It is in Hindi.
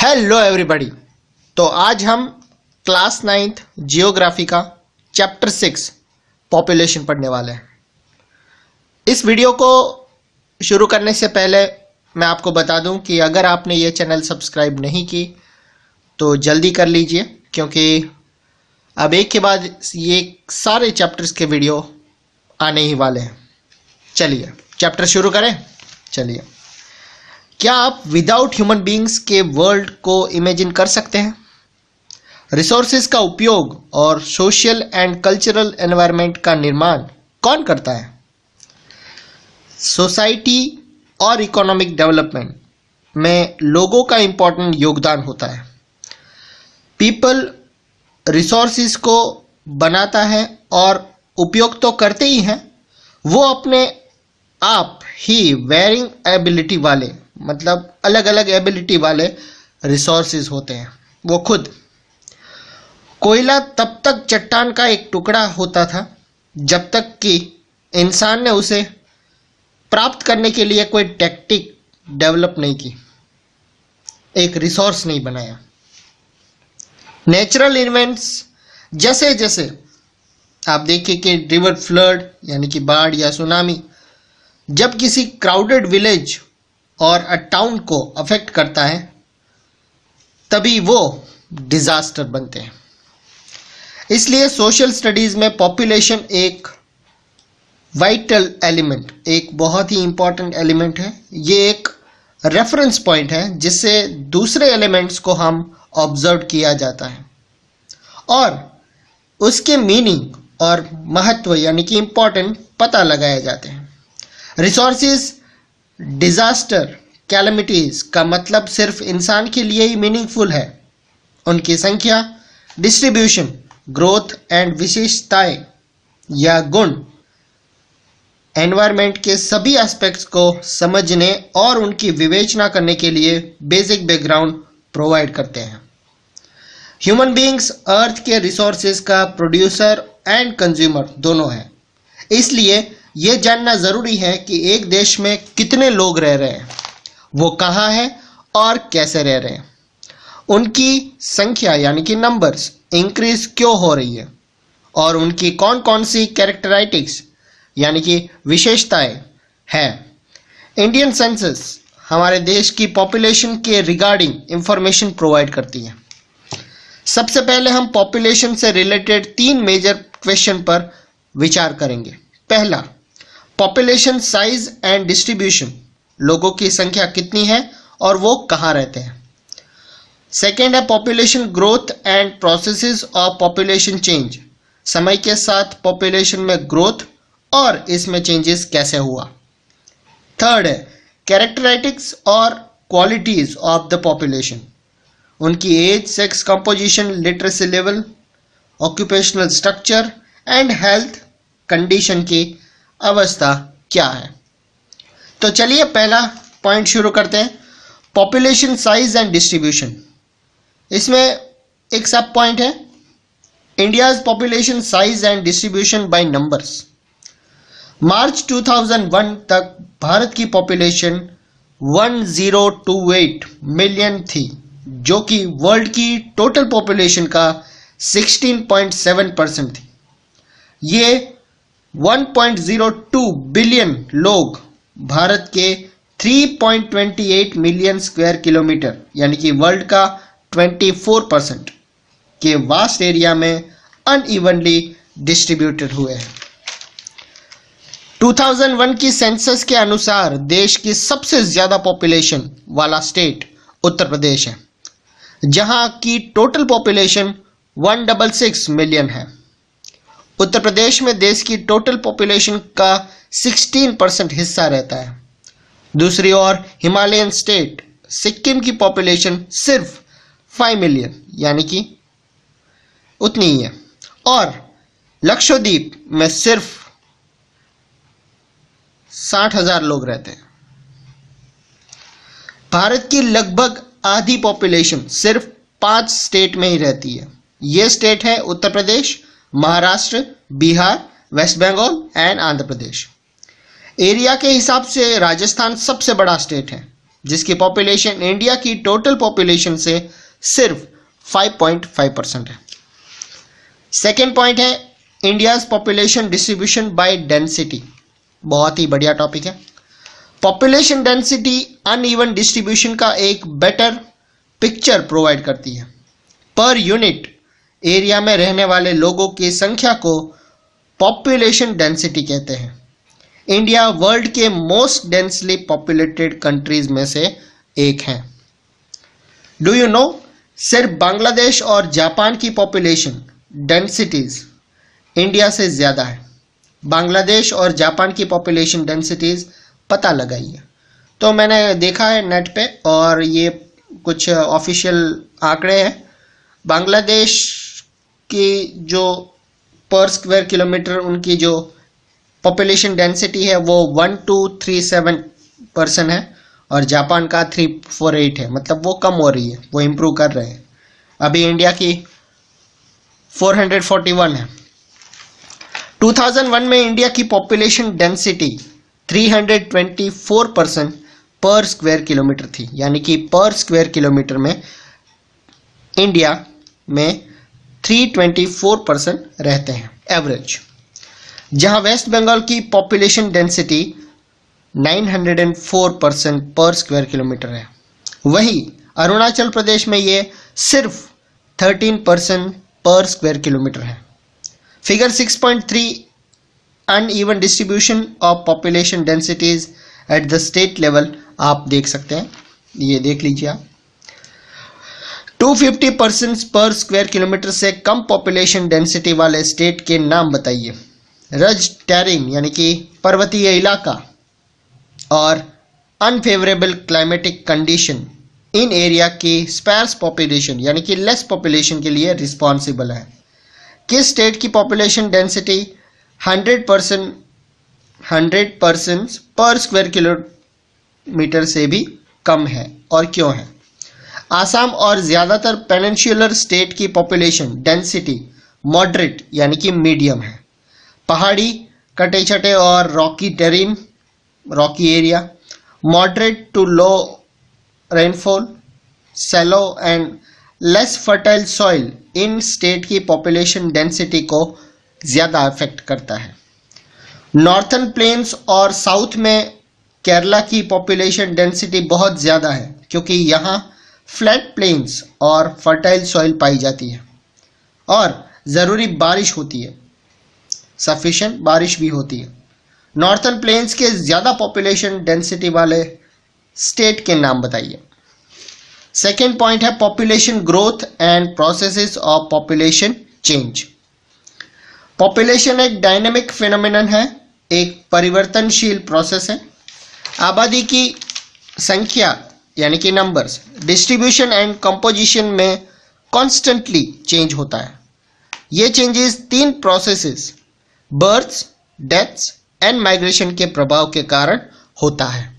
Hello everybody. तो आज हम क्लास 9th जियोग्राफी का चैप्टर 6 पॉपुलेशन पढ़ने वाले हैं। इस वीडियो को शुरू करने से पहले मैं आपको बता दूं कि अगर आपने ये चैनल सब्सक्राइब नहीं की तो जल्दी कर लीजिए, क्योंकि अब एक के बाद ये सारे चैप्टर्स के वीडियो आने ही वाले हैं। चलिए चैप्टर शुरू करें। चलिए, क्या आप विदाउट ह्यूमन बीइंग्स के वर्ल्ड को इमेजिन कर सकते हैं? रिसोर्सेज का उपयोग और सोशल एंड कल्चरल एनवायरनमेंट का निर्माण कौन करता है? सोसाइटी और इकोनॉमिक डेवलपमेंट में लोगों का इंपॉर्टेंट योगदान होता है। पीपल रिसोर्सेज को बनाता है और उपयोग तो करते ही हैं, वो अपने आप ही वेरिंग एबिलिटी वाले, मतलब अलग अलग एबिलिटी वाले रिसोर्सेज होते हैं। वो खुद कोयला तब तक चट्टान का एक टुकड़ा होता था जब तक कि इंसान ने उसे प्राप्त करने के लिए कोई टेक्निक डेवलप नहीं की, एक रिसोर्स नहीं बनाया। नेचुरल इवेंट्स जैसे जैसे आप देखिए कि रिवर फ्लड यानी कि बाढ़ या सुनामी जब किसी क्राउडेड विलेज और अ टाउन को अफेक्ट करता है, तभी वो डिजास्टर बनते हैं। इसलिए सोशल स्टडीज में पॉपुलेशन एक वाइटल एलिमेंट, एक बहुत ही इंपॉर्टेंट एलिमेंट है। ये एक रेफरेंस पॉइंट है जिससे दूसरे एलिमेंट्स को हम ऑब्जर्व किया जाता है और उसके मीनिंग और महत्व यानी कि इंपॉर्टेंट पता लगाए जाते हैं। रिसोर्सेज डिजास्टर कैलेमिटीज का मतलब सिर्फ इंसान के लिए ही मीनिंगफुल है। उनकी संख्या, डिस्ट्रीब्यूशन, ग्रोथ एंड विशेषताएं या गुण एनवायरनमेंट के सभी एस्पेक्ट्स को समझने और उनकी विवेचना करने के लिए बेसिक बैकग्राउंड प्रोवाइड करते हैं। ह्यूमन बीइंग्स अर्थ के रिसोर्सेज का प्रोड्यूसर एंड कंज्यूमर दोनों हैं। इसलिए यह जानना जरूरी है कि एक देश में कितने लोग रह रहे हैं, वो कहाँ हैं और कैसे रह रहे हैं, उनकी संख्या यानी कि नंबर्स इंक्रीज क्यों हो रही है और उनकी कौन कौन सी कैरेक्टरिस्टिक्स यानी कि विशेषताएं हैं। इंडियन सेंसस हमारे देश की पॉपुलेशन के रिगार्डिंग इंफॉर्मेशन प्रोवाइड करती है। सबसे पहले हम पॉपुलेशन से रिलेटेड 3 मेजर क्वेश्चन पर विचार करेंगे। पहला, पॉपुलेशन साइज एंड डिस्ट्रीब्यूशन, लोगों की संख्या कितनी है और वो कहाँ रहते हैं। सेकेंड है population growth and processes of population change, समय के साथ पॉपुलेशन में ग्रोथ और इसमें चेंजेस कैसे हुआ। थर्ड है कैरेक्टरिस्टिक्स और क्वालिटीज ऑफ द पॉपुलेशन, उनकी age, sex composition, literacy level, occupational structure and health condition की अवस्था क्या है। तो चलिए पहला पॉइंट शुरू करते हैं, पॉपुलेशन साइज एंड डिस्ट्रीब्यूशन। इसमें एक सब पॉइंट है, India's population size and distribution by numbers. मार्च 2001 तक भारत की पॉपुलेशन 1028 मिलियन थी, जो कि वर्ल्ड की टोटल पॉपुलेशन का 16.7% थी। ये 1.02 बिलियन लोग भारत के 3.28 मिलियन स्क्वायर किलोमीटर यानी कि वर्ल्ड का 24% के वास्ट एरिया में अनइवनली डिस्ट्रीब्यूटेड हुए हैं। 2001 की सेंसस के अनुसार देश की सबसे ज्यादा पॉपुलेशन वाला स्टेट उत्तर प्रदेश है, जहां की टोटल पॉपुलेशन 166 मिलियन है। उत्तर प्रदेश में देश की टोटल पॉपुलेशन का 16% हिस्सा रहता है। दूसरी ओर हिमालयन स्टेट सिक्किम की पॉपुलेशन सिर्फ 5 मिलियन यानी कि उतनी ही है और लक्षद्वीप में सिर्फ 60,000 लोग रहते हैं। भारत की लगभग आधी पॉपुलेशन सिर्फ 5 स्टेट में ही रहती है। ये स्टेट है Uttar Pradesh, Maharashtra, Bihar, West Bengal and Andhra Pradesh. Area के हिसाब से राजस्थान सबसे बड़ा स्टेट है, जिसकी पॉपुलेशन इंडिया की टोटल पॉपुलेशन से सिर्फ 5.5% है। सेकेंड पॉइंट है India's population distribution by density. बहुत ही बढ़िया टॉपिक है। पॉपुलेशन डेंसिटी अनइवन डिस्ट्रीब्यूशन का एक बेटर पिक्चर प्रोवाइड करती है। पर यूनिट एरिया में रहने वाले लोगों की संख्या को पॉपुलेशन डेंसिटी कहते हैं। इंडिया वर्ल्ड के मोस्ट डेंसली पॉपुलेटेड कंट्रीज में से एक है। डू यू नो, सिर्फ बांग्लादेश और जापान की पॉपुलेशन डेंसिटीज इंडिया से ज्यादा है। बांग्लादेश और जापान की पॉपुलेशन डेंसिटीज पता लगाइए। तो मैंने देखा है नेट पे और ये कुछ ऑफिशियल आंकड़े हैं। बांग्लादेश की जो पर स्क्वायर किलोमीटर उनकी जो पॉपुलेशन डेंसिटी है वो 1237% है और जापान का 348 है। मतलब वो कम हो रही है, वो इम्प्रूव कर रहे हैं। अभी इंडिया की 441 है। 2001 में इंडिया की पॉपुलेशन डेंसिटी 324% पर स्क्वायर किलोमीटर थी। यानी कि पर स्क्वायर किलोमीटर में इंडिया में 324% रहते हैं एवरेज। जहां वेस्ट बंगाल की पॉपुलेशन डेंसिटी 904% पर स्क्वायर किलोमीटर है। वहीं अरुणाचल प्रदेश में ये सिर्फ 13% पर स्क्वायर किलोमीटर है। Figure 6.3 uneven distribution of population densities at the state level आप देख सकते हैं, ये देख लीजिए आप। 250% पर स्क्वायर किलोमीटर से कम पॉपुलेशन डेंसिटी वाले स्टेट के नाम बताइए। रज टेरिंग यानी कि पर्वतीय इलाका और unfavourable climatic condition in area की स्पार्स पॉपुलेशन यानी कि लेस पॉपुलेशन के लिए रिस्पॉन्सिबल है। किस स्टेट की पॉपुलेशन डेंसिटी 100% पर स्क्वायर किलोमीटर से भी कम है और क्यों है? आसाम और ज्यादातर पेनिनसुलर स्टेट की पॉपुलेशन डेंसिटी मॉडरेट यानी कि मीडियम है। पहाड़ी, कटे छटे और rocky terrain, rocky area, moderate to low rainfall, shallow and less fertile soil इन स्टेट की पॉपुलेशन डेंसिटी को ज्यादा अफेक्ट करता है। नॉर्थर्न प्लेन्स और साउथ में केरला की पॉपुलेशन डेंसिटी बहुत ज्यादा है क्योंकि यहाँ फ्लैट प्लेन्स और फर्टाइल सॉइल पाई जाती है और ज़रूरी बारिश होती है, सफिशिएंट बारिश भी होती है। नॉर्थर्न प्लेन्स के ज़्यादा पॉपुलेशन डेंसिटी वाले स्टेट के नाम बताइए। सेकेंड पॉइंट है population growth and processes of population change. Population एक डायनेमिक फिनोमिनन है, एक परिवर्तनशील प्रोसेस है। आबादी की संख्या यानी कि नंबर्स, डिस्ट्रीब्यूशन एंड कंपोजिशन में कॉन्स्टेंटली चेंज होता है। ये changes 3 processes births, deaths and migration के प्रभाव के कारण होता है।